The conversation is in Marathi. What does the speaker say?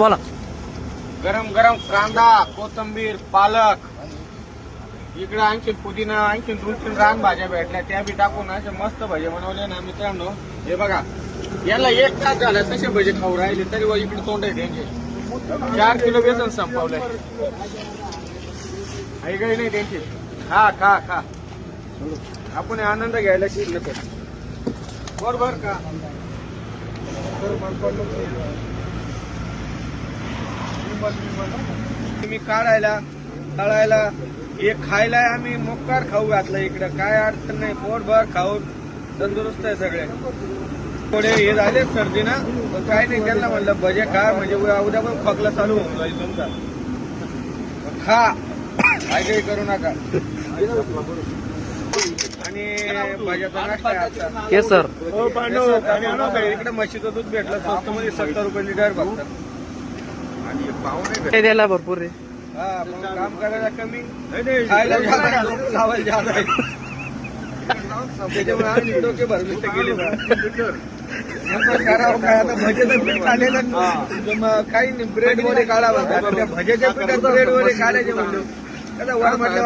बोला. गरम गरम कांदा, कोथिंबीर, पालक, इकडे आणखी पुदिना, आणखी 2-3 रान भाज्या भेटल्या त्या बी टाकून असे मस्त भजे बनवले ना मित्रांनो. हे बघा, याला 1 तास झाला तसे भजे खाऊ राहिले तरी व इकडे तोंड आहे त्यांचे. 4 किलो बेसन संपवलंय. ऐकाय नाही त्यांची. खा खा खा, आपण आनंद घ्यायला शिकलो तर बरोबर का. तुम्ही काढायला तळायला हे खायला आम्ही मोकार खाऊ घातलं इकडं. काय अडचण नाही, पोटभर खाऊन तंदुरुस्त आहे सगळे. थोडे हे झाले सर्दी ना, पण काय नाही, त्यांना म्हणलं भजे खा म्हणजे उद्या पण खोकला चालू होऊन जाईल तुमचा. खा, काय काही करू नका. आणि भज्याचा नाश्ता आहे आता. केसर इकडे म्हशीचं दूध भेटलं स्वस्त मध्ये 70 रुपये लिटर फक्त. आणि पाहुणे ते द्यायला भरपूर रे. हा, मग काम करायला कमी, खायला जादा, लावायला जादा आहे. त्याच्यामुळे आम्ही डोके भरले गेले. करावं काय आता, भजेचं पीठ काढलेलं काही नाही, ब्रेड मध्ये काढावं. भजेच्या पीठात ब्रेड मध्ये काढायचे म्हणलं, कसं वर म्हटलं